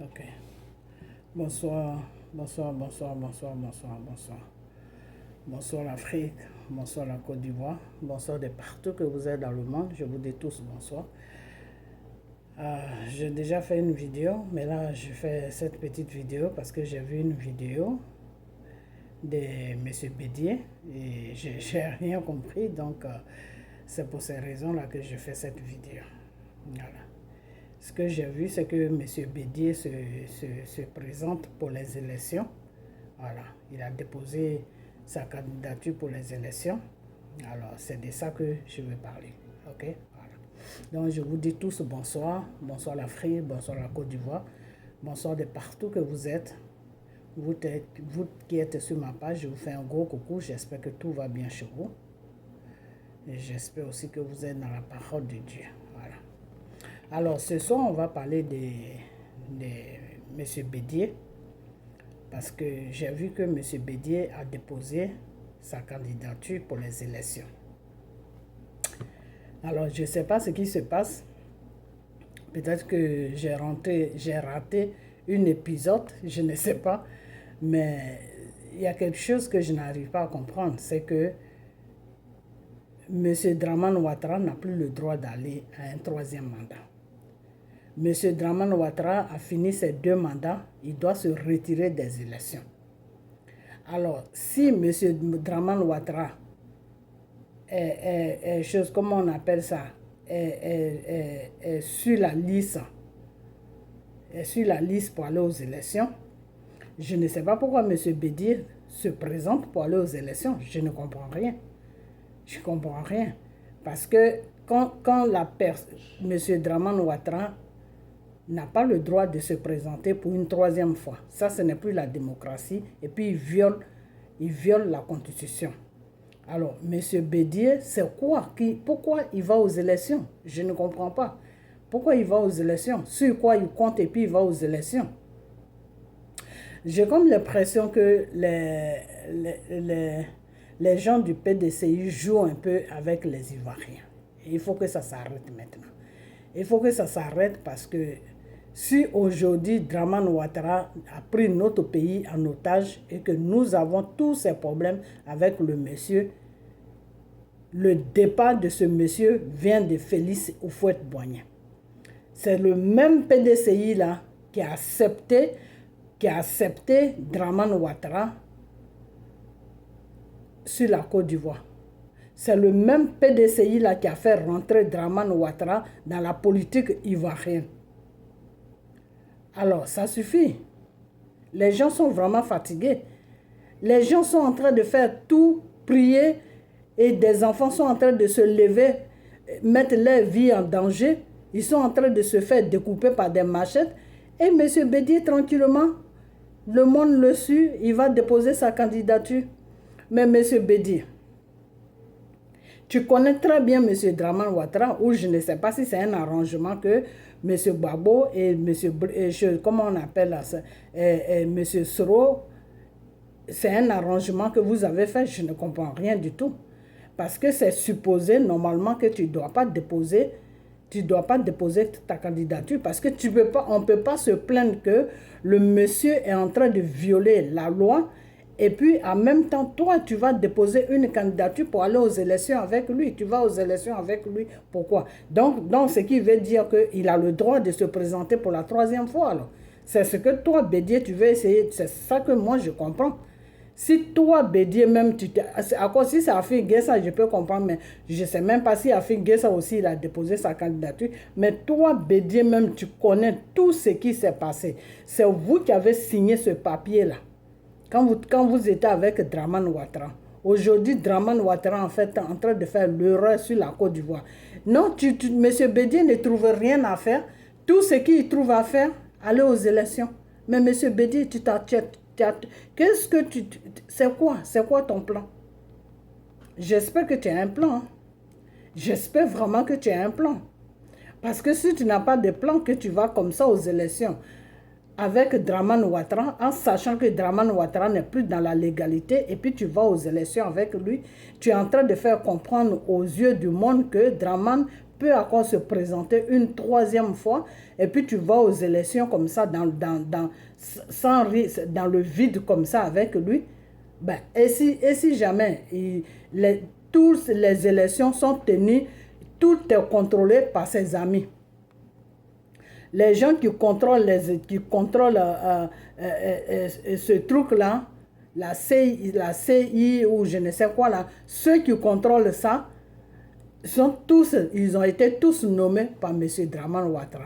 Ok. Bonsoir, bonsoir, bonsoir, bonsoir, bonsoir, bonsoir. Bonsoir l'Afrique, bonsoir la Côte d'Ivoire, bonsoir de partout que vous êtes dans le monde. Je vous dis tous bonsoir. J'ai déjà fait une vidéo, mais là je fais cette petite vidéo parce que j'ai vu une vidéo de M. Bédier et j'ai rien compris, donc c'est pour ces raisons-là que je fais cette vidéo. Voilà. Ce que j'ai vu, c'est que M. Bédier se présente pour les élections. Voilà, il a déposé sa candidature pour les élections. Alors, c'est de ça que je vais parler. Ok, voilà. Donc, je vous dis tous bonsoir. Bonsoir l'Afrique, bonsoir la Côte d'Ivoire. Bonsoir de partout que vous êtes. Vous qui êtes sur ma page, je vous fais un gros coucou. J'espère que tout va bien chez vous. Et j'espère aussi que vous êtes dans la parole de Dieu. Voilà. Alors, ce soir, on va parler de M. Bédier. Parce que j'ai vu que M. Bédier a déposé sa candidature pour les élections. Alors, je ne sais pas ce qui se passe. Peut-être que j'ai raté un épisode, je ne sais pas. Mais il y a quelque chose que je n'arrive pas à comprendre. C'est que M. Dramane Ouattara n'a plus le droit d'aller à un troisième mandat. M. Dramane Ouattara a fini ses 2 mandats, il doit se retirer des élections. Alors, si M. Dramane Ouattara est chose, comment on appelle ça, est sur la liste pour aller aux élections, je ne sais pas pourquoi M. Bédier se présente pour aller aux élections. Je ne comprends rien. Je ne comprends rien. Parce que quand M. Dramane Ouattara n'a pas le droit de se présenter pour une 3e fois. Ça, ce n'est plus la démocratie. Et puis, il viole la Constitution. Alors, M. Bédier, c'est quoi? Pourquoi il va aux élections? Je ne comprends pas. Pourquoi il va aux élections? Sur quoi il compte et puis il va aux élections? J'ai comme l'impression que les gens du PDCI jouent un peu avec les Ivoiriens. Et il faut que ça s'arrête maintenant. Il faut que ça s'arrête parce que si aujourd'hui Dramane Ouattara a pris notre pays en otage et que nous avons tous ces problèmes avec le monsieur, le départ de ce monsieur vient de Félix Houphouët-Boigny. C'est le même PDCI là qui a accepté Dramane Ouattara sur la Côte d'Ivoire. C'est le même PDCI là qui a fait rentrer Dramane Ouattara dans la politique ivoirienne. Alors, ça suffit. Les gens sont vraiment fatigués. Les gens sont en train de faire tout, prier, et des enfants sont en train de se lever, mettre leur vie en danger. Ils sont en train de se faire découper par des machettes. Et M. Bédier, tranquillement, le monde le suit, il va déposer sa candidature. Mais M. Bédier, tu connais très bien M. Dramane Ouattara, ou je ne sais pas si c'est un arrangement que M. Babo et M. Comment on appelle ça, M. Soro, c'est un arrangement que vous avez fait, je ne comprends rien du tout. Parce que c'est supposé normalement que tu ne dois pas déposer ta candidature parce que on ne peut pas se plaindre que le monsieur est en train de violer la loi. Et puis, en même temps, toi, tu vas déposer une candidature pour aller aux élections avec lui. Tu vas aux élections avec lui. Pourquoi? Donc ce qui veut dire qu'il a le droit de se présenter pour la 3e fois. C'est ce que toi, Bédier, tu veux essayer. C'est ça que moi, je comprends. Si toi, Bédier, même, si c'est Afik Guessa, je peux comprendre, mais je ne sais même pas si Afik Guessa aussi, il a déposé sa candidature. Mais toi, Bédier, même, tu connais tout ce qui s'est passé. C'est vous qui avez signé ce papier-là. Quand vous étiez avec Dramane Ouattara. Aujourd'hui, Dramane Ouattara en fait en train de faire l'erreur sur la Côte d'Ivoire. Non, M. Bédier ne trouve rien à faire. Tout ce qu'il trouve à faire, aller aux élections. Mais M. Bédier, qu'est-ce que c'est quoi ton plan? J'espère que tu as un plan. Hein? J'espère vraiment que tu as un plan. Parce que si tu n'as pas de plan, que tu vas comme ça aux élections, avec Dramane Ouattara, en sachant que Dramane Ouattara n'est plus dans la légalité, et puis tu vas aux élections avec lui, tu es en train de faire comprendre aux yeux du monde que Dramane peut encore se présenter une troisième fois et puis tu vas aux élections comme ça, dans le vide comme ça avec lui. Ben, et si jamais toutes les élections sont tenues, tout est contrôlé par ses amis. Les gens qui contrôlent, ce truc-là, la CI ou je ne sais quoi là, ceux qui contrôlent ça, ils ont été tous nommés par M. Dramane Ouattara.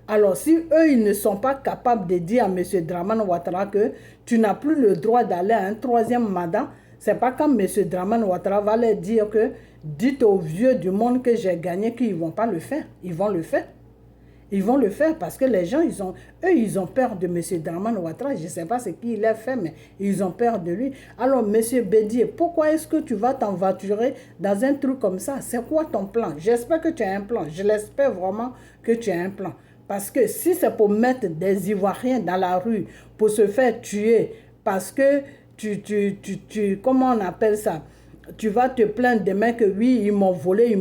Alors, si eux, ils ne sont pas capables de dire à M. Dramane Ouattara que tu n'as plus le droit d'aller à un troisième mandat, c'est pas quand M. Dramane Ouattara va leur dire que dites aux vieux du monde que j'ai gagné qu'ils ne vont pas le faire. Ils vont le faire. Ils vont le faire parce que les gens, ils ont peur de M. Dramane Ouattara. Je ne sais pas ce qu'il a fait, mais ils ont peur de lui. Alors, M. Bédié, pourquoi est-ce que tu vas t'envaturer dans un truc comme ça? C'est quoi ton plan? J'espère que tu as un plan. Je l'espère vraiment que tu as un plan. Parce que si c'est pour mettre des Ivoiriens dans la rue, pour se faire tuer, parce que comment on appelle ça? Tu vas te plaindre demain que oui, ils m'ont volé.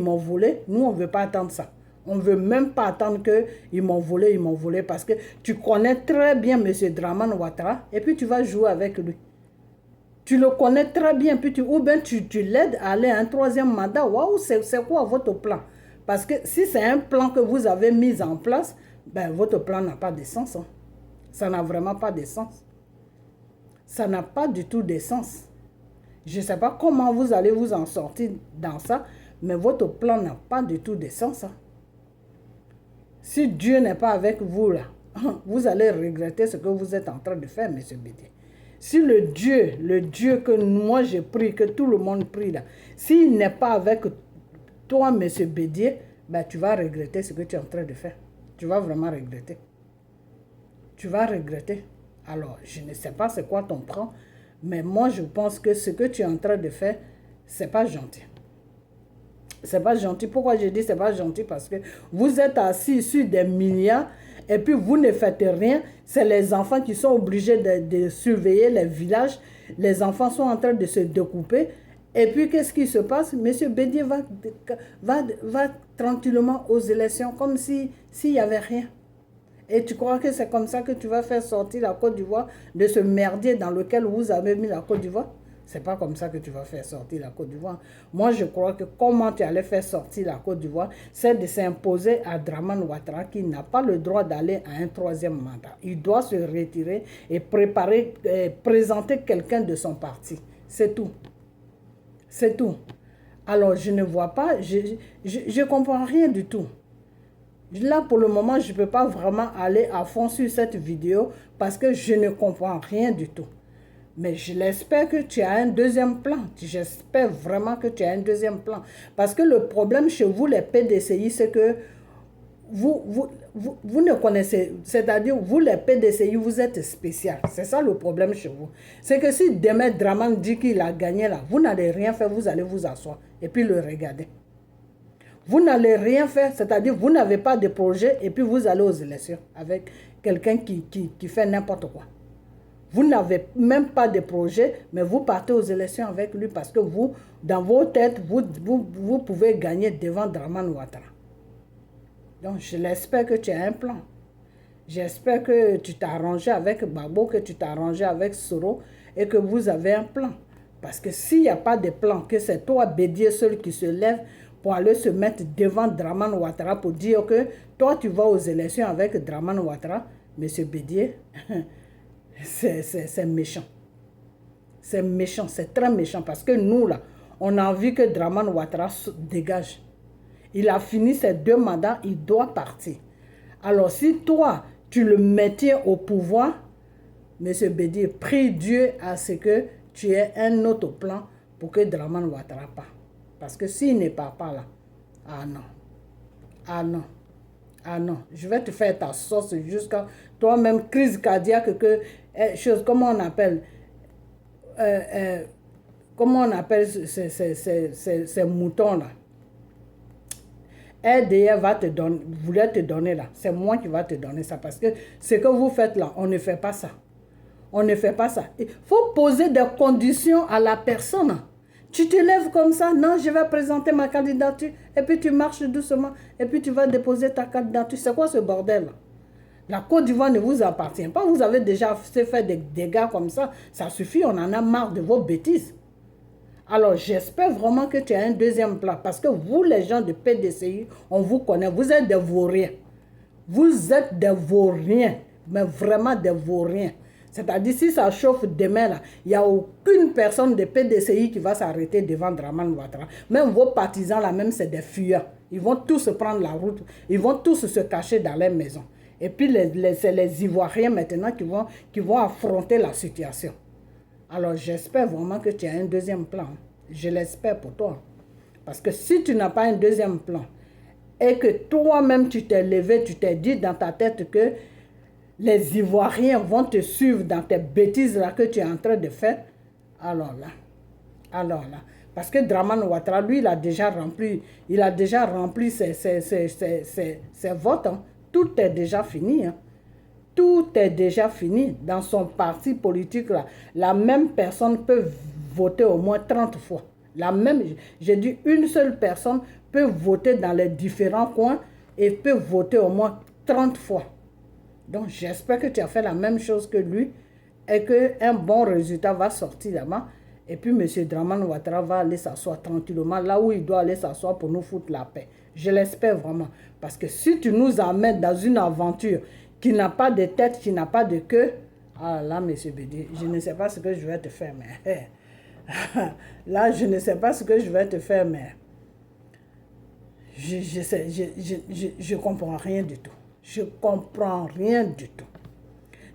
Nous, on ne veut pas attendre ça. On ne veut même pas attendre qu'ils m'ont volé, parce que tu connais très bien M. Dramane Ouattara et puis tu vas jouer avec lui. Tu le connais très bien, puis ou bien tu l'aides à aller à un troisième mandat. Waouh, c'est quoi votre plan? Parce que si c'est un plan que vous avez mis en place, ben votre plan n'a pas de sens. Hein. Ça n'a vraiment pas de sens. Ça n'a pas du tout de sens. Je ne sais pas comment vous allez vous en sortir dans ça, mais votre plan n'a pas du tout de sens. Hein. Si Dieu n'est pas avec vous là, vous allez regretter ce que vous êtes en train de faire, M. Bédié. Si le Dieu que moi j'ai pris, que tout le monde prie là, s'il n'est pas avec toi, M. Bédié, ben, tu vas regretter ce que tu es en train de faire. Tu vas vraiment regretter. Tu vas regretter. Alors, je ne sais pas c'est quoi ton plan, mais moi je pense que ce que tu es en train de faire, c'est pas gentil. C'est pas gentil. Pourquoi je dis c'est pas gentil? Parce que vous êtes assis sur des milliards et puis vous ne faites rien. C'est les enfants qui sont obligés de surveiller les villages. Les enfants sont en train de se découper. Et puis qu'est-ce qui se passe? M. Bédié va tranquillement aux élections comme s'il n'y avait rien. Et tu crois que c'est comme ça que tu vas faire sortir la Côte d'Ivoire de ce merdier dans lequel vous avez mis la Côte d'Ivoire? C'est pas comme ça que tu vas faire sortir la Côte d'Ivoire. Moi, je crois que comment tu allais faire sortir la Côte d'Ivoire, c'est de s'imposer à Dramane Ouattara qui n'a pas le droit d'aller à un troisième mandat. Il doit se retirer et présenter quelqu'un de son parti. C'est tout. C'est tout. Alors, je ne vois pas, je comprends rien du tout. Là, pour le moment, je ne peux pas vraiment aller à fond sur cette vidéo parce que je ne comprends rien du tout. Mais je l'espère que tu as un deuxième plan. J'espère vraiment que tu as un deuxième plan. Parce que le problème chez vous, les PDCI, c'est que vous ne connaissez, c'est-à-dire vous, les PDCI, vous êtes spécial. C'est ça le problème chez vous. C'est que si demain Dramane dit qu'il a gagné là, vous n'allez rien faire, vous allez vous asseoir et puis le regarder. Vous n'allez rien faire, c'est-à-dire vous n'avez pas de projet et puis vous allez aux élections avec quelqu'un qui fait n'importe quoi. Vous n'avez même pas de projet, mais vous partez aux élections avec lui parce que vous, dans vos têtes, vous pouvez gagner devant Dramane Ouattara. Donc, je l'espère que tu as un plan. J'espère que tu t'es arrangé avec Babo, que tu t'es arrangé avec Soro et que vous avez un plan. Parce que s'il n'y a pas de plan, que c'est toi, Bédié, seul qui se lève pour aller se mettre devant Dramane Ouattara pour dire que toi, tu vas aux élections avec Dramane Ouattara, M. Bédié, c'est méchant. C'est méchant, c'est très méchant parce que nous, là, on a envie que Dramane Ouattara se dégage. Il a fini ses 2 mandats, il doit partir. Alors, si toi, tu le mettais au pouvoir, M. Bédié, prie Dieu à ce que tu aies un autre plan pour que Dramane Ouattara parte. Parce que s'il ne part pas là, ah non, ah non, ah non, je vais te faire ta sauce jusqu'à toi-même, crise cardiaque, comment on appelle, ces moutons-là. RDR voulait te donner là. C'est moi qui va te donner ça. Parce que ce que vous faites là, on ne fait pas ça. On ne fait pas ça. Il faut poser des conditions à la personne. Tu te lèves comme ça, non, je vais présenter ma candidature, et puis tu marches doucement, et puis tu vas déposer ta candidature. C'est quoi ce bordel-là? La Côte d'Ivoire ne vous appartient pas. Vous avez déjà fait des dégâts comme ça. Ça suffit, on en a marre de vos bêtises. Alors, j'espère vraiment que tu as un deuxième plan. Parce que vous, les gens de PDCI, on vous connaît. Vous êtes des vauriens. Vous êtes des vauriens. Mais vraiment des vauriens. C'est-à-dire, si ça chauffe demain, là, il n'y a aucune personne de PDCI qui va s'arrêter devant Dramane Ouattara. Même vos partisans, là, même, c'est des fuyants. Ils vont tous prendre la route. Ils vont tous se cacher dans leur maison. Et puis, c'est les Ivoiriens maintenant qui vont affronter la situation. Alors, j'espère vraiment que tu as un deuxième plan. Je l'espère pour toi. Parce que si tu n'as pas un deuxième plan, et que toi-même, tu t'es levé, tu t'es dit dans ta tête que les Ivoiriens vont te suivre dans tes bêtises-là que tu es en train de faire, alors là, parce que Dramane Ouattara, lui, il a déjà rempli ses votes. Hein. Tout est déjà fini. Hein. Tout est déjà fini. Dans son parti politique, là, la même personne peut voter au moins 30 fois. J'ai dit, une seule personne peut voter dans les différents coins et peut voter au moins 30 fois. Donc, j'espère que tu as fait la même chose que lui et qu'un bon résultat va sortir là-bas. Et puis, M. Dramane Ouattara va aller s'asseoir tranquillement là où il doit aller s'asseoir pour nous foutre la paix. Je l'espère vraiment. Parce que si tu nous amènes dans une aventure qui n'a pas de tête, qui n'a pas de queue, ah là, M. Bédié, je ne sais pas ce que je vais te faire, mais... là, je ne sais pas ce que je vais te faire, mais... Je comprends rien du tout. Je comprends rien du tout.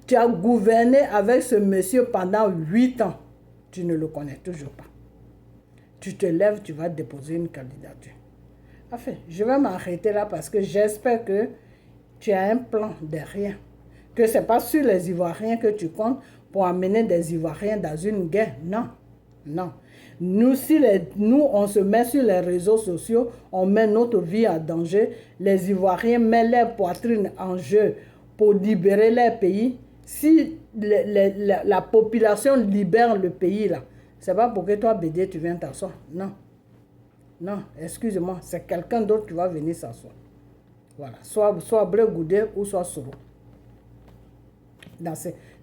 Tu as gouverné avec ce monsieur pendant 8 ans. Tu ne le connais toujours pas. Tu te lèves, tu vas déposer une candidature. Enfin, je vais m'arrêter là parce que j'espère que tu as un plan derrière. Que ce n'est pas sur les Ivoiriens que tu comptes pour amener des Ivoiriens dans une guerre. Non, non. Nous, on se met sur les réseaux sociaux, on met notre vie en danger. Les Ivoiriens mettent leur poitrine en jeu pour libérer leur pays. Si la population libère le pays, là, c'est pas pour que toi, Bédié, tu viennes t'asseoir. Non. Non, excuse-moi, c'est quelqu'un d'autre qui va venir s'asseoir. Voilà, soit Blé Goudé ou soit Soro.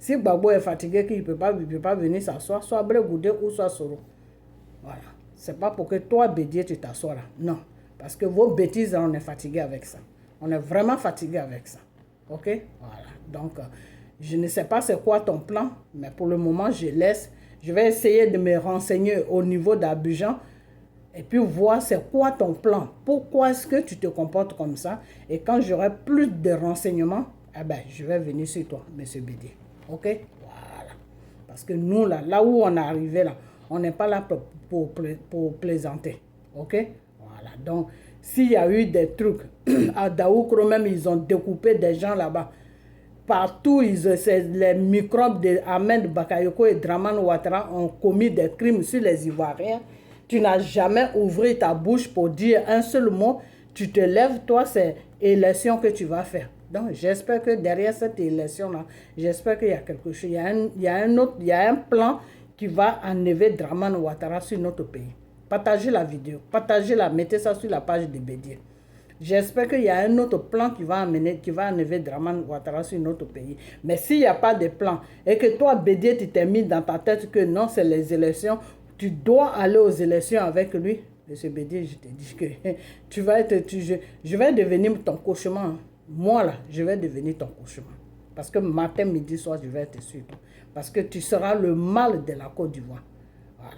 Si Gbagbo est fatigué, qu'il ne peut pas venir s'asseoir, soit Blé Goudé ou soit Soro. Voilà, c'est pas pour que toi, Bédié, tu t'assois là. Non, parce que vos bêtises, on est fatigué avec ça. On est vraiment fatigué avec ça. Ok? Voilà, donc, je ne sais pas c'est quoi ton plan, mais pour le moment, je laisse. Je vais essayer de me renseigner au niveau d'Abidjan et puis voir c'est quoi ton plan. Pourquoi est-ce que tu te comportes comme ça? Et quand j'aurai plus de renseignements, eh ben, je vais venir sur toi, M. Bédié. Ok? Voilà. Parce que nous, là où on est arrivé, là, on n'est pas là pour plaisanter. Ok? Voilà. Donc, s'il y a eu des trucs, à Daoukro même, ils ont découpé des gens là-bas. Partout, les microbes de Ahmed Bakayoko et Dramane Ouattara ont commis des crimes sur les Ivoiriens. Tu n'as jamais ouvert ta bouche pour dire un seul mot. Tu te lèves, toi, c'est élection que tu vas faire. Donc, j'espère que derrière cette élection-là, j'espère qu'il y a quelque chose. Il y a un plan qui va enlever Dramane Ouattara sur notre pays. Partagez la vidéo, partagez-la, mettez ça sur la page de Bédié. J'espère qu'il y a un autre plan qui va enlever Dramane Ouattara sur notre pays. Mais s'il n'y a pas de plan et que toi, Bédié, tu t'es mis dans ta tête que non, c'est les élections, tu dois aller aux élections avec lui. Monsieur Bédié, je te dis que je vais devenir ton cauchemar. Moi, là, je vais devenir ton cauchemar. Parce que matin, midi, soir, je vais te suivre. Parce que tu seras le mal de la Côte d'Ivoire. Voilà.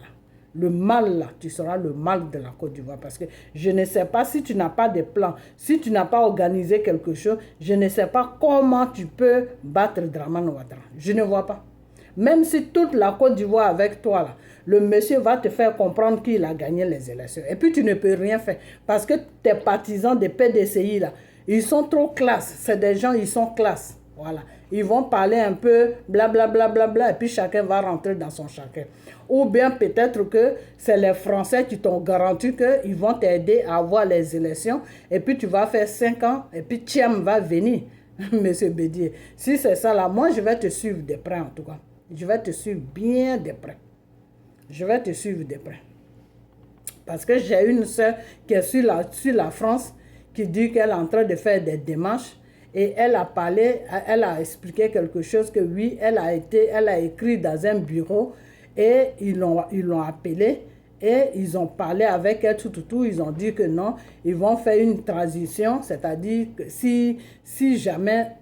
Le mal là, tu seras le mal de la Côte d'Ivoire. Parce que je ne sais pas si tu n'as pas de plan, si tu n'as pas organisé quelque chose, je ne sais pas comment tu peux battre Dramane Ouattara. Je ne vois pas. Même si toute la Côte d'Ivoire avec toi là, le monsieur va te faire comprendre qu'il a gagné les élections. Et puis tu ne peux rien faire. Parce que tes partisans des PDCI là, ils sont trop classe. C'est des gens, ils sont classe. Voilà. Ils vont parler un peu, blablabla, bla, bla, bla, et puis chacun va rentrer dans son chacun. Ou bien peut-être que c'est les Français qui t'ont garanti qu'ils vont t'aider à avoir les élections, et puis tu vas faire 5 ans, et puis Thiam va venir, Monsieur Bédié. Si c'est ça là, moi je vais te suivre de près en tout cas. Je vais te suivre bien de près. Je vais te suivre de près. Parce que j'ai une soeur qui est sur la France, qui dit qu'elle est en train de faire des démarches. Et elle a parlé, elle a expliqué quelque chose que oui, elle a écrit dans un bureau et ils l'ont appelée et ils ont parlé avec elle tout. Ils ont dit que non, ils vont faire une transition, c'est-à-dire que si jamais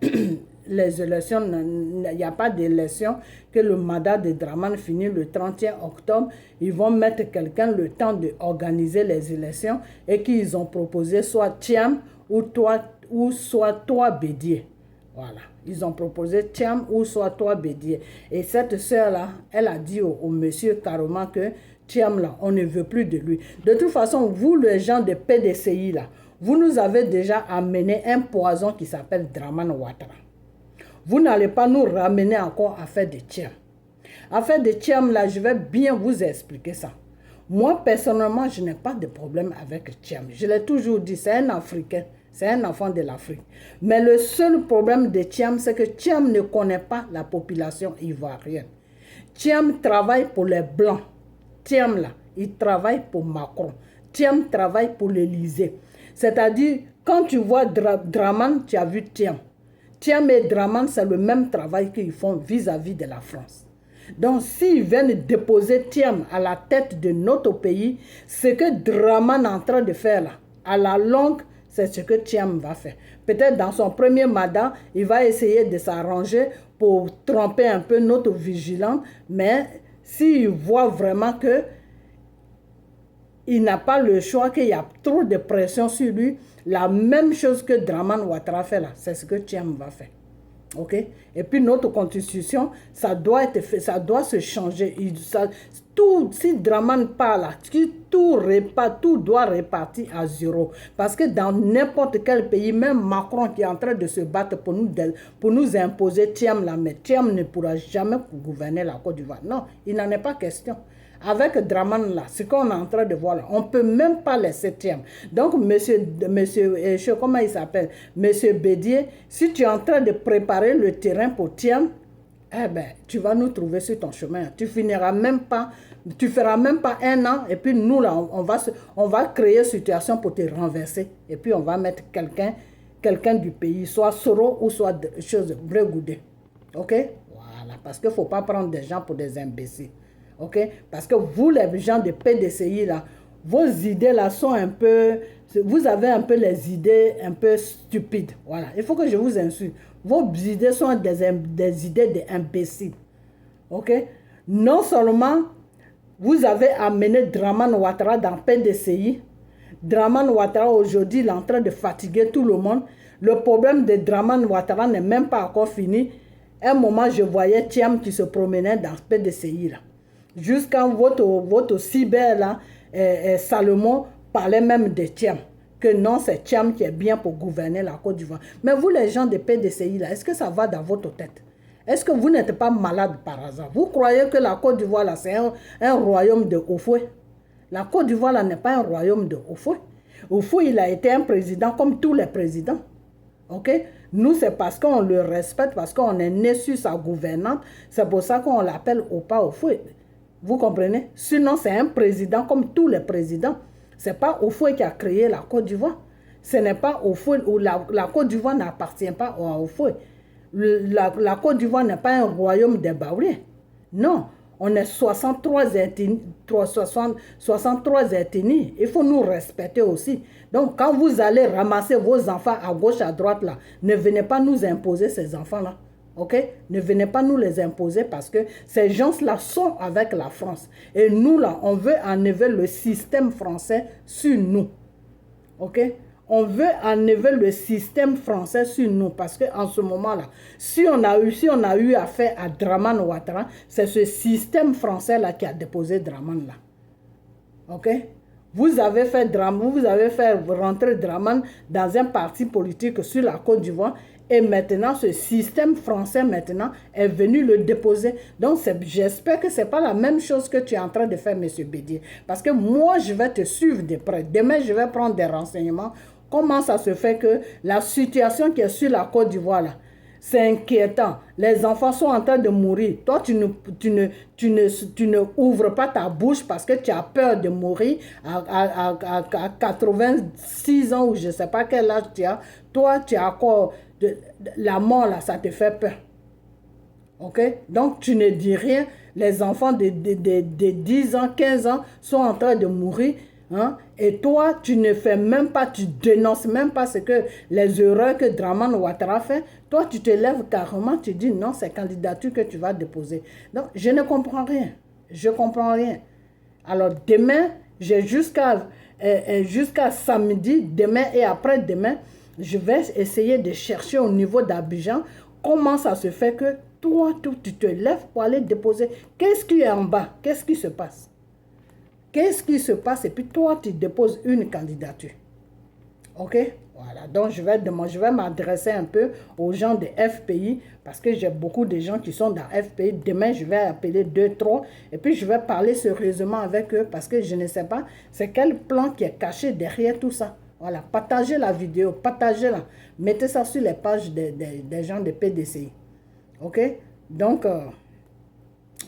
les élections, il n'y a pas d'élection, que le mandat de Dramane finit le 31 octobre, ils vont mettre quelqu'un le temps d'organiser les élections et qu'ils ont proposé soit Thiam ou soit toi Bédier. Voilà. Ils ont proposé Thiam ou soit toi Bédier. Et cette sœur-là, elle a dit au monsieur carrément que Thiam, là, on ne veut plus de lui. De toute façon, vous, les gens de PDCI, là, vous nous avez déjà amené un poison qui s'appelle Dramane Ouattara. Vous n'allez pas nous ramener encore à faire de Thiam. À faire de Thiam, là, je vais bien vous expliquer ça. Moi, personnellement, je n'ai pas de problème avec Thiam. Je l'ai toujours dit, c'est un Africain. C'est un enfant de l'Afrique. Mais le seul problème de Thiam, c'est que Thiam ne connaît pas la population ivoirienne. Thiam travaille pour les Blancs. Thiam, là, il travaille pour Macron. Thiam travaille pour l'Élysée. C'est-à-dire, quand tu vois Dramane, tu as vu Thiam. Thiam et Dramane, c'est le même travail qu'ils font vis-à-vis de la France. Donc, s'ils viennent déposer Thiam à la tête de notre pays, ce que Dramane est en train de faire là, à la longue, c'est ce que Thiam va faire. Peut-être dans son premier mandat, il va essayer de s'arranger pour tromper un peu notre vigilance, mais s'il voit vraiment que il n'a pas le choix, qu'il y a trop de pression sur lui, la même chose que Dramane Ouattara fait là, c'est ce que Thiam va faire. Ok? Et puis notre constitution, ça doit être fait, ça doit se changer. Si Dramane parle, tout doit repartir à zéro. Parce que dans n'importe quel pays, même Macron qui est en train de se battre pour nous imposer Thiam là, mais Thiam ne pourra jamais gouverner la Côte d'Ivoire. Non, il n'en est pas question. Avec Dramane là, ce qu'on est en train de voir là, on ne peut même pas laisser Thiam. Donc, monsieur, comment il s'appelle? Monsieur Bédier, si tu es en train de préparer le terrain pour Thiam, eh ben, tu vas nous trouver sur ton chemin. Tu feras même pas un an, et puis nous là, on va créer une situation pour te renverser. Et puis on va mettre quelqu'un du pays, soit Soro ou soit Vrai Goudé. Ok? Voilà, parce qu'il ne faut pas prendre des gens pour des imbéciles. Ok? Parce que vous, les gens de PDCI, là, vos idées là sont un peu... Vous avez un peu les idées un peu stupides. Voilà. Il faut que je vous insulte. Vos idées sont des idées d'imbéciles. Ok? Non seulement vous avez amené Dramane Ouattara dans PDCI. Dramane Ouattara aujourd'hui, il est en train de fatiguer tout le monde. Le problème de Dramane Ouattara n'est même pas encore fini. À un moment, je voyais Thiam qui se promenait dans PDCI là. Jusqu'à votre cyber là, Salomon parlait même de Thiam. Que non, c'est Thiam qui est bien pour gouverner la Côte d'Ivoire. Mais vous, les gens de PDCI là, est-ce que ça va dans votre tête? Est-ce que vous n'êtes pas malade par hasard? Vous croyez que la Côte d'Ivoire là, c'est un royaume de Houphouët? La Côte d'Ivoire là n'est pas un royaume de Houphouët. Houphouët, il a été un président comme tous les présidents. Ok? Nous, c'est parce qu'on le respecte, parce qu'on est né sur sa gouvernante. C'est pour ça qu'on l'appelle Opa Houphouët. Vous comprenez? Sinon, c'est un président comme tous les présidents. Ce n'est pas Houphouët qui a créé la Côte d'Ivoire. Ce n'est pas Houphouët, la Côte d'Ivoire n'appartient pas à Houphouët. La Côte d'Ivoire n'est pas un royaume des Baoulés. Non, on est 63 ethnies. Il faut nous respecter aussi. Donc, quand vous allez ramasser vos enfants à gauche, à droite, là, ne venez pas nous imposer ces enfants-là. Ok? Ne venez pas nous les imposer parce que ces gens-là sont avec la France. Et nous, là, on veut enlever le système français sur nous. Ok? On veut enlever le système français sur nous parce qu'en ce moment-là, si on a eu affaire à Dramane Ouattara, c'est ce système français-là qui a déposé Dramane là. Ok? Vous avez fait rentrer Dramane dans un parti politique sur la Côte d'Ivoire. Et maintenant, ce système français maintenant est venu le déposer. Donc, j'espère que ce n'est pas la même chose que tu es en train de faire, M. Bédier. Parce que moi, je vais te suivre de près. Demain, je vais prendre des renseignements. Comment ça se fait que la situation qui est sur la Côte d'Ivoire, là, C'est inquiétant. Les enfants sont en train de mourir. Toi, tu ne ouvres pas ta bouche parce que tu as peur de mourir à 86 ans ou je ne sais pas quel âge tu as. Toi, tu as encore la mort là, ça te fait peur. Ok? Donc, tu ne dis rien. Les enfants de 10 ans, 15 ans sont en train de mourir. Hein? Et toi, tu ne fais même pas, tu dénonces même pas ce que les erreurs que Dramane Ouattara fait. Toi, tu te lèves carrément, tu dis non, c'est candidature que tu vas déposer. Donc, je ne comprends rien. Je ne comprends rien. Alors, demain, j'ai jusqu'à samedi, demain et après-demain, je vais essayer de chercher au niveau d'Abidjan comment ça se fait que toi, tu te lèves pour aller déposer. Qu'est-ce qui est en bas? Qu'est-ce qui se passe? Qu'est-ce qui se passe? Et puis toi, tu déposes une candidature. OK? Voilà. Donc, je vais m'adresser un peu aux gens de FPI parce que j'ai beaucoup de gens qui sont dans FPI. Demain, je vais appeler 2, 3 et puis je vais parler sérieusement avec eux parce que je ne sais pas c'est quel plan qui est caché derrière tout ça. Voilà. Partagez la vidéo, partagez-la. Mettez ça sur les pages des gens de PDCI. OK? Donc,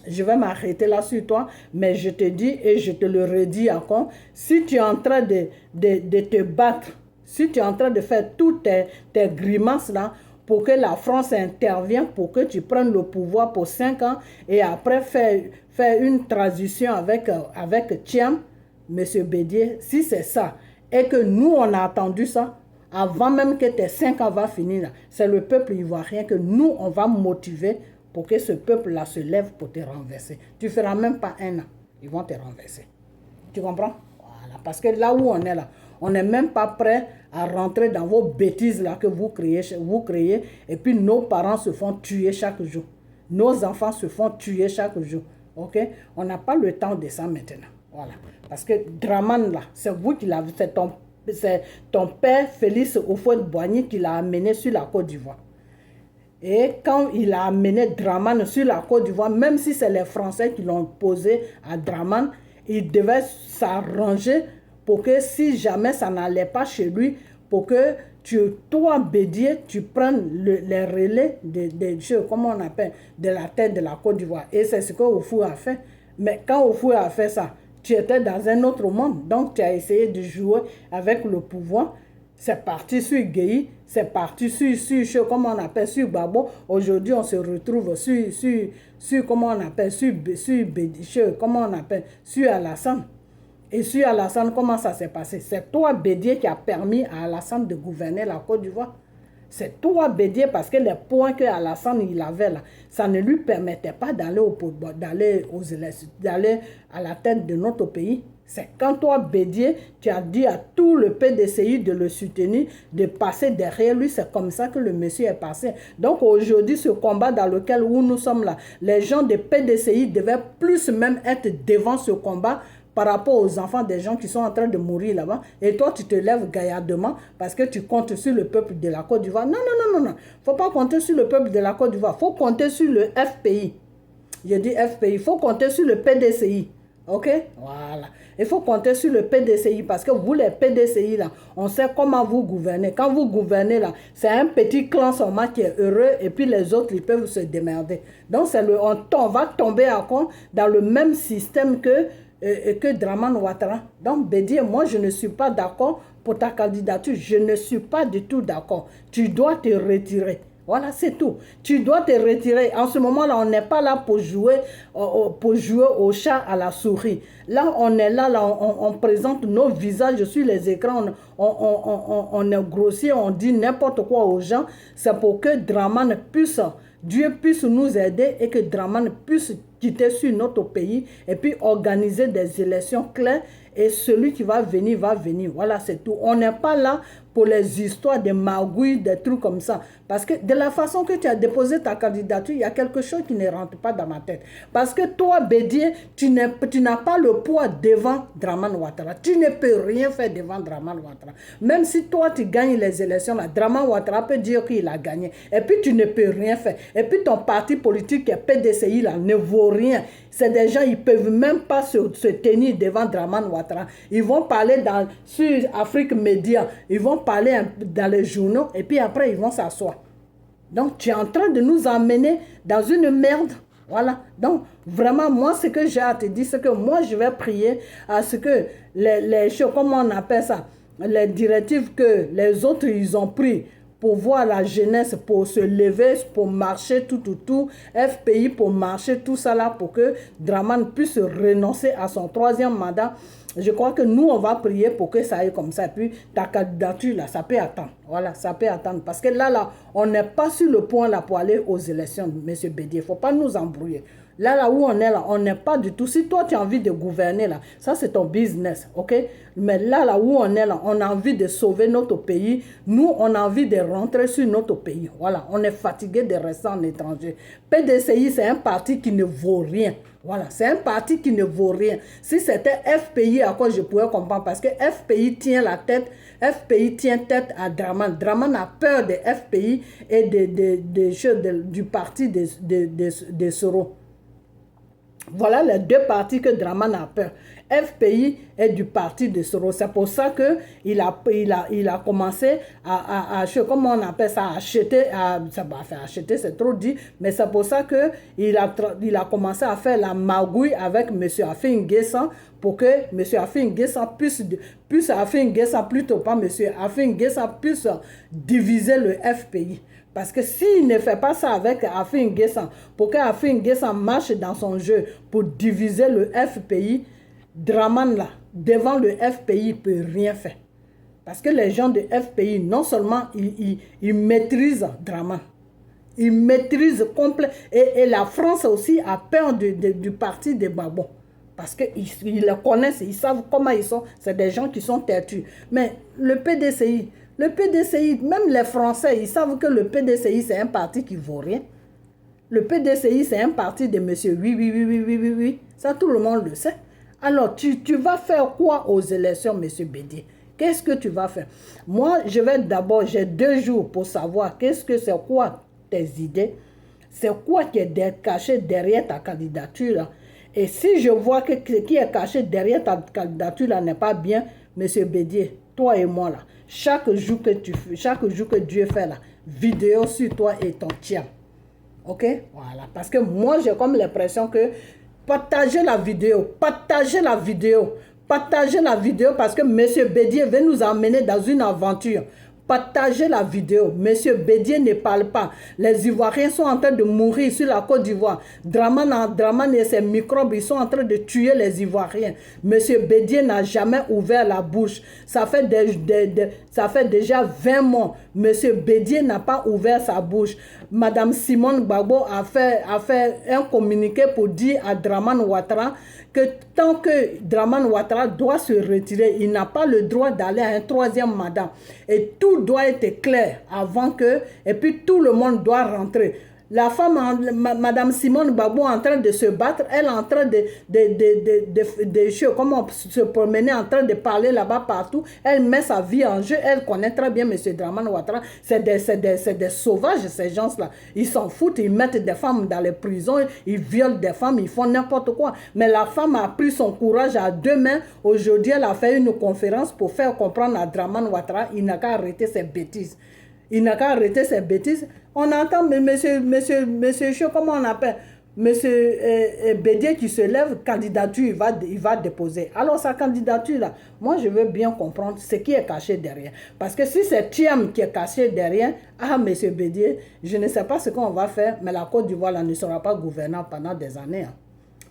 je vais m'arrêter là sur toi, mais je te dis et je te le redis encore, si tu es en train de te battre, si tu es en train de faire toutes tes grimaces là, pour que la France intervienne, pour que tu prennes le pouvoir pour 5 ans, et après faire une transition avec Thiam, M. Bédier, si c'est ça, et que nous on a attendu ça, avant même que tes 5 ans va finir, c'est le peuple ivoirien que nous on va motiver pour que ce peuple-là se lève pour te renverser. Tu ne feras même pas 1 an. Ils vont te renverser. Tu comprends? Voilà. Parce que là où on est là, on n'est même pas prêt à rentrer dans vos bêtises là que vous créez. Et puis nos parents se font tuer chaque jour. Nos enfants se font tuer chaque jour. Ok? On n'a pas le temps de ça maintenant. Voilà. Parce que Dramane là, c'est vous qui l'avez. C'est ton père Félix Houphouët-Boigny qui l'a amené sur la Côte d'Ivoire. Et quand il a amené Dramane sur la Côte d'Ivoire, même si c'est les Français qui l'ont posé à Dramane, il devait s'arranger pour que si jamais ça n'allait pas chez lui, pour que toi, Bédier, tu prennes les relais comment on appelle, de la tête de la Côte d'Ivoire. Et c'est ce que Oufou a fait. Mais quand Oufou a fait ça, tu étais dans un autre monde. Donc, tu as essayé de jouer avec le pouvoir. C'est parti sur Gueye, c'est parti sur comment on appelle, sur Babo. Aujourd'hui, on se retrouve sur comment on appelle, comment on appelle, sur Alassane. Et sur Alassane, comment ça s'est passé? C'est toi, Bédier, qui a permis à Alassane de gouverner la Côte d'Ivoire. C'est toi, Bédier, parce que les points que Alassane il avait là, ça ne lui permettait pas d'aller à la tête de notre pays. C'est quand toi, Bédier, tu as dit à tout le PDCI de le soutenir, de passer derrière lui. C'est comme ça que le monsieur est passé. Donc aujourd'hui, ce combat dans lequel nous sommes là, les gens de PDCI devaient plus même être devant ce combat par rapport aux enfants des gens qui sont en train de mourir là-bas. Et toi, tu te lèves gaillardement parce que tu comptes sur le peuple de la Côte d'Ivoire. Non, non, non, non, non. Il ne faut pas compter sur le peuple de la Côte d'Ivoire. Il faut compter sur le FPI. Je dis FPI. Il faut compter sur le PDCI. OK? Voilà. Il faut compter sur le PDCI parce que vous, les PDCI, là, on sait comment vous gouvernez. Quand vous gouvernez, là, c'est un petit clan seulement qui est heureux et puis les autres, ils peuvent se démerder. Donc, on va tomber encore dans le même système que Dramane Ouattara. Donc, Bédier, moi, je ne suis pas d'accord pour ta candidature. Je ne suis pas du tout d'accord. Tu dois te retirer. Voilà, c'est tout. Tu dois te retirer. En ce moment-là, on n'est pas là pour jouer au chat à la souris. Là, on est là, on présente nos visages sur les écrans. On est grossier, on dit n'importe quoi aux gens. C'est pour que Dieu puisse nous aider et que Dramane puisse quitter sur notre pays et puis organiser des élections claires et celui qui va venir, va venir. Voilà, c'est tout. On n'est pas là pour les histoires de magouilles, des trucs comme ça. Parce que de la façon que tu as déposé ta candidature, il y a quelque chose qui ne rentre pas dans ma tête. Parce que toi, Bédier, tu n'as pas le poids devant Dramane Ouattara. Tu ne peux rien faire devant Dramane Ouattara. Même si toi, tu gagnes les élections, là, Dramane Ouattara peut dire qu'il a gagné. Et puis, tu ne peux rien faire. Et puis, ton parti politique, qui est PDCI, là, ne vaut rien. C'est des gens, ils ne peuvent même pas se tenir devant Dramane Ouattara. Ils vont parler sur Afrique Média. Ils vont parler dans les journaux et puis après, ils vont s'asseoir. Donc, tu es en train de nous emmener dans une merde. Voilà. Donc, vraiment, moi, ce que j'ai à te dire, c'est que moi, je vais prier à ce que les choses, comment on appelle ça, les directives que les autres, ils ont pris pour voir la jeunesse, pour se lever, pour marcher, tout, FPI pour marcher, tout ça là, pour que Dramane puisse renoncer à son 3e mandat. Je crois que nous, on va prier pour que ça aille comme ça. Et puis, ta candidature, là, ça peut attendre. Voilà, ça peut attendre. Parce que là, on n'est pas sur le point là pour aller aux élections, M. Bédier. Il ne faut pas nous embrouiller. Là où on est là, on n'est pas du tout. Si toi, tu as envie de gouverner là, ça c'est ton business, ok? Mais là où on est là, on a envie de sauver notre pays. Nous, on a envie de rentrer sur notre pays. Voilà, on est fatigué de rester en étranger. PDCI, c'est un parti qui ne vaut rien. Voilà, c'est un parti qui ne vaut rien. Si c'était FPI, à quoi je pourrais comprendre, parce que FPI tient la tête, FPI tient tête à Dramane. Dramane a peur de FPI et du parti de Soro. Voilà les 2 partis que Dramane a peur. FPI est du parti de Soro. C'est pour ça qu'il a commencé à comment on appelle ça, acheter, ça va faire acheter, c'est trop dit, mais c'est pour ça qu'il a commencé à faire la magouille avec M. Afin N'Guessan pour que M. Afin N'Guessan puisse diviser le FPI. Parce que s'il ne fait pas ça avec Afin N'Guessan, pour que Afin N'Guessan marche dans son jeu pour diviser le FPI, Dramane là, devant le FPI, ne peut rien faire. Parce que les gens de FPI, non seulement ils maîtrisent Dramane, ils maîtrisent complet. Et la France aussi a peur du parti des Babons. Parce qu'ils le connaissent, ils savent comment ils sont. C'est des gens qui sont têtus. Mais le PDCI, même les Français, ils savent que le PDCI, c'est un parti qui ne vaut rien. Le PDCI, c'est un parti de monsieur oui. Ça, tout le monde le sait. Alors, tu vas faire quoi aux élections, monsieur Bédier? Qu'est-ce que tu vas faire? Moi, j'ai 2 jours pour savoir c'est quoi tes idées, c'est quoi qui est caché derrière ta candidature là. Et si je vois que ce qui est caché derrière ta candidature là n'est pas bien, monsieur Bédier, toi et moi là, chaque jour que Dieu fait là, vidéo sur toi et ton tien. Ok? Voilà. Parce que moi, j'ai comme l'impression que partagez la vidéo parce que M. Bédier veut nous emmener dans une aventure. Partagez la vidéo. Monsieur Bédier ne parle pas. Les Ivoiriens sont en train de mourir sur la Côte d'Ivoire. Dramane et ses microbes, ils sont en train de tuer les Ivoiriens. Monsieur Bédier n'a jamais ouvert la bouche. Ça fait déjà 20 mois. Monsieur Bédier n'a pas ouvert sa bouche. Madame Simone Gbagbo a fait un communiqué pour dire à Dramane Ouattara que tant que Dramane Ouattara doit se retirer, il n'a pas le droit d'aller à un 3e mandat. Et tout doit être clair avant que, et puis tout le monde doit rentrer. La femme, Madame Simone Gbagbo, en train de se battre, elle est en train comment se promener, en train de parler là-bas partout. Elle met sa vie en jeu. Elle connaît très bien M. Dramane Ouattara. C'est des sauvages, ces gens-là. Ils s'en foutent, ils mettent des femmes dans les prisons, ils violent des femmes, ils font n'importe quoi. Mais la femme a pris son courage à 2 mains. Aujourd'hui, elle a fait une conférence pour faire comprendre à Dramane Ouattara, il n'a qu'à arrêter ses bêtises. On entend monsieur, comment on appelle, monsieur Bédier qui se lève, candidature, il va déposer. Alors sa candidature là, moi je veux bien comprendre ce qui est caché derrière. Parce que si c'est Thiam qui est caché derrière, monsieur Bédier, je ne sais pas ce qu'on va faire, mais la Côte d'Ivoire là ne sera pas gouvernante pendant des années.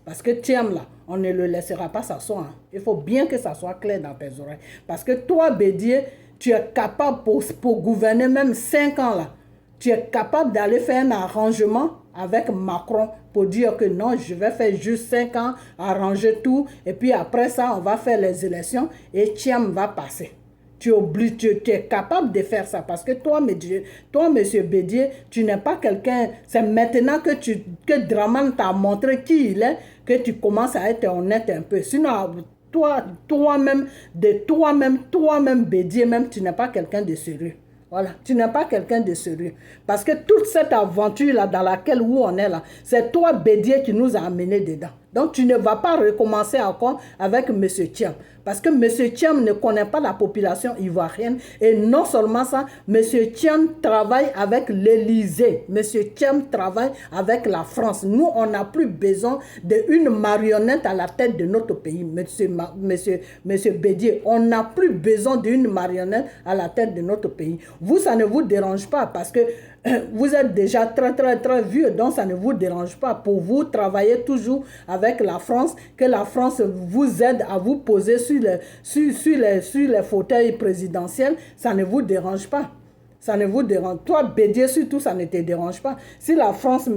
Parce que Thiam là, on ne le laissera pas s'asseoir. Il faut bien que ça soit clair dans tes oreilles. Parce que toi Bédier, tu es capable pour gouverner même 5 ans là. Tu es capable d'aller faire un arrangement avec Macron pour dire que non, je vais faire juste 5 ans, arranger tout. Et puis après ça, on va faire les élections et Thiam va passer. Tu es capable de faire ça parce que toi, monsieur Bédier, tu n'es pas quelqu'un. C'est maintenant que Dramane t'a montré qui il est que tu commences à être honnête un peu. Sinon, toi-même, Bédier, même, tu n'es pas quelqu'un de sérieux. Voilà, tu n'es pas quelqu'un de sérieux. Parce que toute cette aventure-là dans laquelle on est là, c'est toi, Bédier, qui nous a amenés dedans. Donc, tu ne vas pas recommencer encore avec M. Thiam. Parce que M. Thiam ne connaît pas la population ivoirienne. Et non seulement ça, M. Thiam travaille avec l'Élysée. M. Thiam travaille avec la France. Nous, on n'a plus besoin d'une marionnette à la tête de notre pays, monsieur Bédier. On n'a plus besoin d'une marionnette à la tête de notre pays. Vous, ça ne vous dérange pas parce que vous êtes déjà très vieux, donc ça ne vous dérange pas. Pour vous, travailler toujours avec la France, que la France vous aide à vous poser sur les fauteuils présidentiels, ça ne vous dérange pas. Ça ne vous dérange. Toi, Bédier, surtout, ça ne te dérange pas. Si la France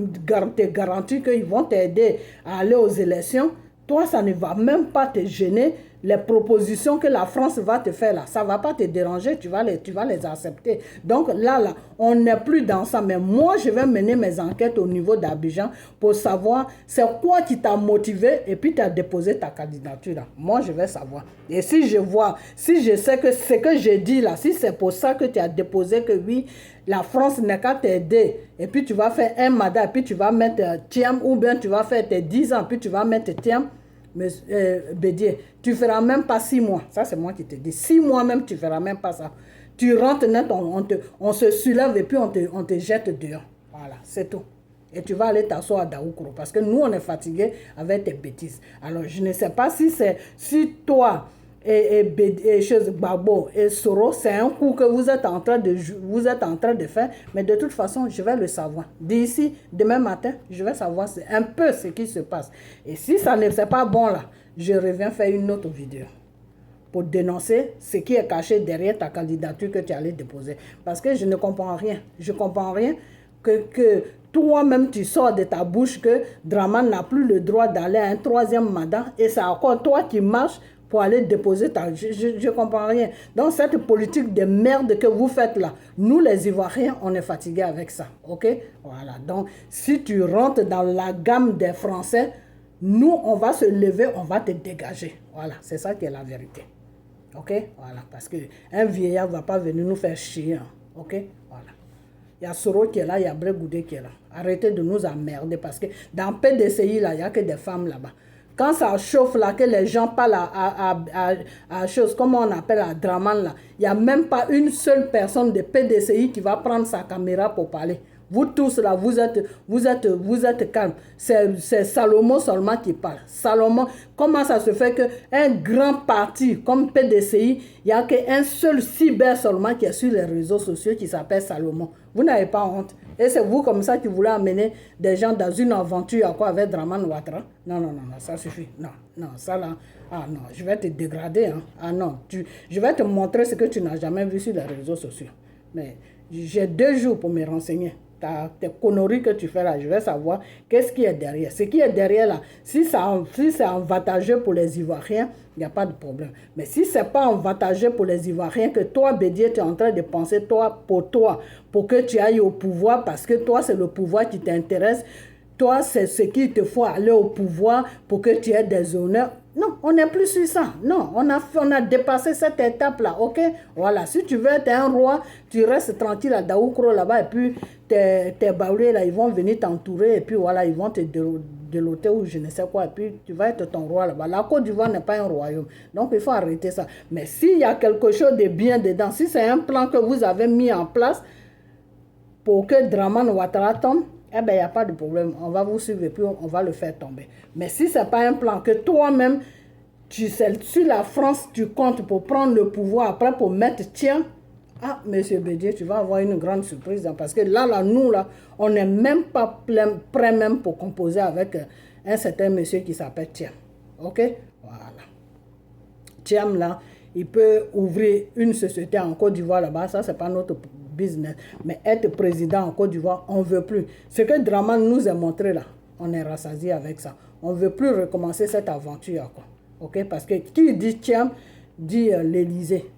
te garantit qu'ils vont t'aider à aller aux élections, toi, ça ne va même pas te gêner. Les propositions que la France va te faire là, ça ne va pas te déranger, tu vas les accepter. Donc là, on n'est plus dans ça. Mais moi, je vais mener mes enquêtes au niveau d'Abidjan pour savoir c'est quoi qui t'a motivé et puis tu as déposé ta candidature là. Moi, je vais savoir. Et si je vois, si je sais que ce que j'ai dit là, si c'est pour ça que tu as déposé que oui, la France n'est qu'à t'aider et puis tu vas faire un mandat et puis tu vas mettre Thiam ou bien tu vas faire tes 10 ans puis tu vas mettre Thiam. Mais Bédier, tu ne feras même pas 6 mois. Ça, c'est moi qui te dis. 6 mois même, tu ne feras même pas ça. Tu rentres net, on se soulève et puis on te jette dehors. Voilà, c'est tout. Et tu vas aller t'asseoir à Daoukro. Parce que nous, on est fatigués avec tes bêtises. Alors, je ne sais pas si toi et chose Gbagbo et Soro, c'est un coup que vous êtes en train de faire, mais de toute façon, je vais le savoir. D'ici, demain matin, je vais savoir un peu ce qui se passe. Et si ça ne c'est pas bon là, je reviens faire une autre vidéo pour dénoncer ce qui est caché derrière ta candidature que tu allais déposer. Parce que je ne comprends rien. Je ne comprends rien que toi-même, tu sors de ta bouche que Draman n'a plus le droit d'aller à un 3e mandat et c'est encore toi qui marches pour aller déposer ta... Je ne comprends rien. Donc, cette politique de merde que vous faites là, nous les Ivoiriens, on est fatigués avec ça. OK? Voilà. Donc, si tu rentres dans la gamme des Français, nous, on va se lever, on va te dégager. Voilà. C'est ça qui est la vérité. OK? Voilà. Parce qu'un vieillard ne va pas venir nous faire chier. Hein. OK? Voilà. Il y a Soro qui est là, il y a Brégoudé qui est là. Arrêtez de nous emmerder parce que dans PDCI, là, il n'y a que des femmes là-bas. Quand ça chauffe là, que les gens parlent à chose, comment on appelle à Draman là, il n'y a même pas une seule personne de PDCI qui va prendre sa caméra pour parler. Vous tous là, vous êtes calmes. C'est Salomon seulement qui parle. Salomon, comment ça se fait qu'un grand parti comme PDCI, il n'y a qu'un seul cyber seulement qui est sur les réseaux sociaux qui s'appelle Salomon. Vous n'avez pas honte. Et c'est vous comme ça qui voulez amener des gens dans une aventure à quoi avec Draman Ouattara. Non, ça suffit. Non, ça là, ah non, je vais te dégrader. Hein. Ah non, je vais te montrer ce que tu n'as jamais vu sur les réseaux sociaux. Mais j'ai 2 jours pour me renseigner. Tes conneries que tu fais là, je vais savoir qu'est-ce qui est derrière. Ce qui est derrière là, si c'est avantageux pour les Ivoiriens, il n'y a pas de problème. Mais si ce n'est pas avantageux pour les Ivoiriens, que toi, Bédier, tu es en train de penser pour que tu ailles au pouvoir, parce que toi, c'est le pouvoir qui t'intéresse, toi, c'est ce qu'il te faut aller au pouvoir pour que tu aies des honneurs. Non, on n'est plus sur ça. Non, on a dépassé cette étape-là, ok? Voilà, si tu veux être un roi, tu restes tranquille à Daoukro là-bas et puis tes baoulés là, ils vont venir t'entourer et puis voilà, ils vont te déloter ou je ne sais quoi et puis tu vas être ton roi là-bas. La Côte d'Ivoire n'est pas un royaume, donc il faut arrêter ça. Mais s'il y a quelque chose de bien dedans, si c'est un plan que vous avez mis en place pour que Draman Ouattara tombe, eh bien, il n'y a pas de problème. On va vous suivre et puis on va le faire tomber. Mais si ce n'est pas un plan que toi-même, sur la France, tu comptes pour prendre le pouvoir après pour mettre tiens, ah, monsieur Bédier, tu vas avoir une grande surprise. Hein, parce que là, nous, là, on n'est même pas prêt même pour composer avec un certain monsieur qui s'appelle Thiam. OK? Voilà. Thiam, là, il peut ouvrir une société en Côte d'Ivoire là-bas. Ça, ce n'est pas notre business. Mais être président en Côte d'Ivoire, on ne veut plus. Ce que Draman nous a montré là, on est rassasié avec ça. On ne veut plus recommencer cette aventure. Quoi. OK? Parce que qui dit Thiam, dit l'Élysée.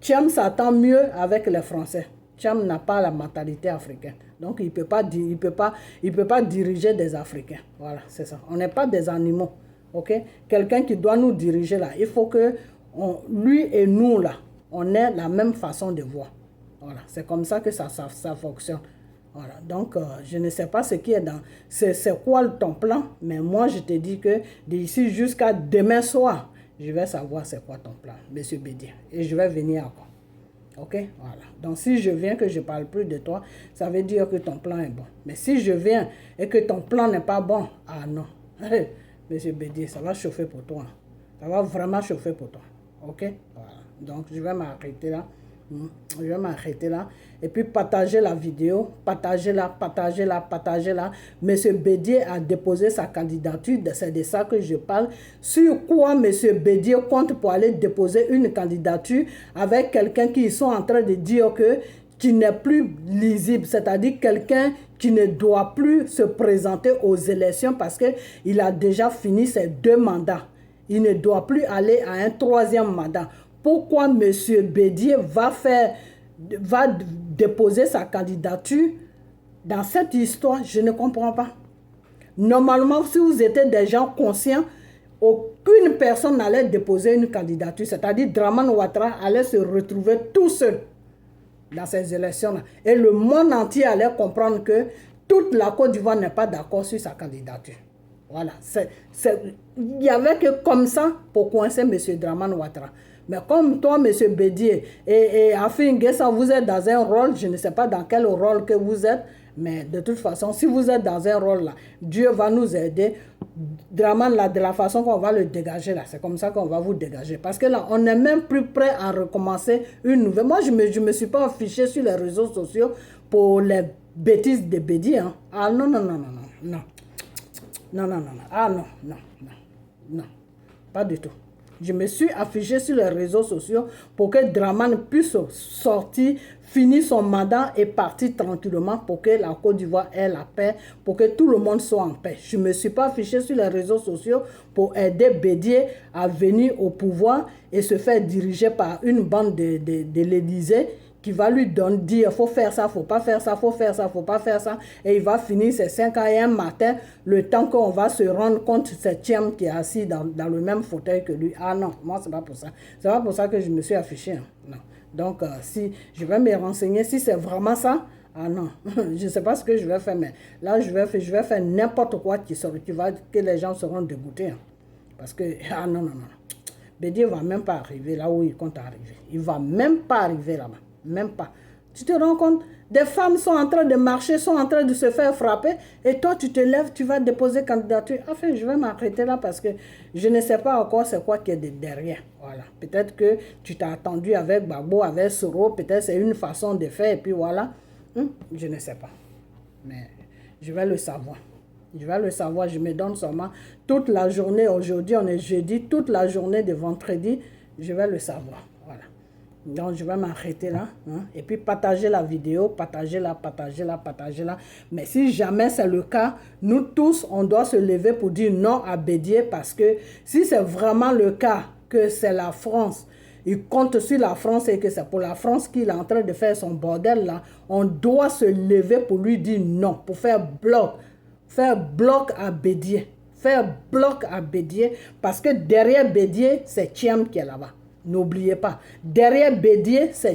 Thiam s'attend mieux avec les Français. Thiam n'a pas la mentalité africaine. Donc, il peut pas diriger des Africains. Voilà, c'est ça. On n'est pas des animaux. OK? Quelqu'un qui doit nous diriger là, il faut que lui et nous là, on ait la même façon de voir. Voilà, c'est comme ça que ça fonctionne. Voilà, donc je ne sais pas ce qui est dans... C'est quoi ton plan, mais moi je te dis que d'ici jusqu'à demain soir, je vais savoir c'est quoi ton plan, monsieur Bédier. Et je vais venir encore. Ok, voilà. Donc si je viens que je ne parle plus de toi, ça veut dire que ton plan est bon. Mais si je viens et que ton plan n'est pas bon, ah non. Monsieur Bédier, ça va chauffer pour toi. Ça va vraiment chauffer pour toi. Ok, voilà. Donc je vais m'arrêter là. Je vais m'arrêter là. Et puis partager la vidéo. Partagez-la, partagez-la, partagez-la. Monsieur Bédier a déposé sa candidature. C'est de ça que je parle. Sur quoi Monsieur Bédier compte pour aller déposer une candidature avec quelqu'un qui sont en train de dire que qui n'est plus lisible, c'est-à-dire quelqu'un qui ne doit plus se présenter aux élections parce qu'il a déjà fini ses 2 mandats. Il ne doit plus aller à un 3e mandat. Pourquoi M. Bédier va déposer sa candidature dans cette histoire? Je ne comprends pas. Normalement, si vous étiez des gens conscients, aucune personne n'allait déposer une candidature. C'est-à-dire Dramane Ouattara allait se retrouver tout seul dans ces élections-là. Et le monde entier allait comprendre que toute la Côte d'Ivoire n'est pas d'accord sur sa candidature. Voilà. Il n'y avait que comme ça pour coincer M. Dramane Ouattara. Mais comme toi, M. Bédier et Afin Guessa, vous êtes dans un rôle, je ne sais pas dans quel rôle que vous êtes, mais de toute façon, si vous êtes dans un rôle là, Dieu va nous aider. Dramane là, de la façon qu'on va le dégager là, c'est comme ça qu'on va vous dégager. Parce que là, on n'est même plus prêt à recommencer une nouvelle. Moi, je me suis pas affiché sur les réseaux sociaux pour les bêtises de Bédier. Hein. Ah non, non, non, non, non, non. Non, non, non, non. Ah non, non, non, non. Pas du tout. Je me suis affiché sur les réseaux sociaux pour que Dramane puisse sortir, finir son mandat et partir tranquillement pour que la Côte d'Ivoire ait la paix, pour que tout le monde soit en paix. Je ne me suis pas affiché sur les réseaux sociaux pour aider Bédier à venir au pouvoir et se faire diriger par une bande de l'Élysée qui va lui dire, il faut faire ça, il ne faut pas faire ça, il faut faire ça, il ne faut pas faire ça. Et il va finir ses 5 ans et un matin, le temps qu'on va se rendre compte, c'est Thiam qui est assis dans le même fauteuil que lui. Ah non, moi, ce n'est pas pour ça. Ce n'est pas pour ça que je me suis affiché. Hein. Non. Donc, si je vais me renseigner, si c'est vraiment ça, ah non, je ne sais pas ce que je vais faire, mais là, je vais faire n'importe quoi que les gens seront dégoûtés. Hein. Parce que, ah non, non, non. Bédier ne va même pas arriver là où il compte arriver. Il ne va même pas arriver là-bas. Même pas. Tu te rends compte? Des femmes sont en train de marcher, sont en train de se faire frapper. Et toi, tu te lèves, tu vas déposer candidature. Enfin, je vais m'arrêter là parce que je ne sais pas encore c'est quoi qui est derrière. Voilà. Peut-être que tu t'as attendu avec Gbagbo, avec Soro. Peut-être c'est une façon de faire. Et puis voilà. Je ne sais pas. Mais je vais le savoir. Je vais le savoir. Je me donne seulement toute la journée. Aujourd'hui, on est jeudi. Toute la journée de vendredi, je vais le savoir. Voilà. Donc, je vais m'arrêter là. Hein, et puis, partager la vidéo, partagez-la, partagez-la, partagez-la. Mais si jamais c'est le cas, nous tous, on doit se lever pour dire non à Bédier parce que si c'est vraiment le cas que c'est la France, il compte sur la France et que c'est pour la France qu'il est en train de faire son bordel là, on doit se lever pour lui dire non, pour faire bloc à Bédier. Faire bloc à Bédier parce que derrière Bédier, c'est Thiam qui est là-bas. N'oubliez pas, derrière Bédier, c'est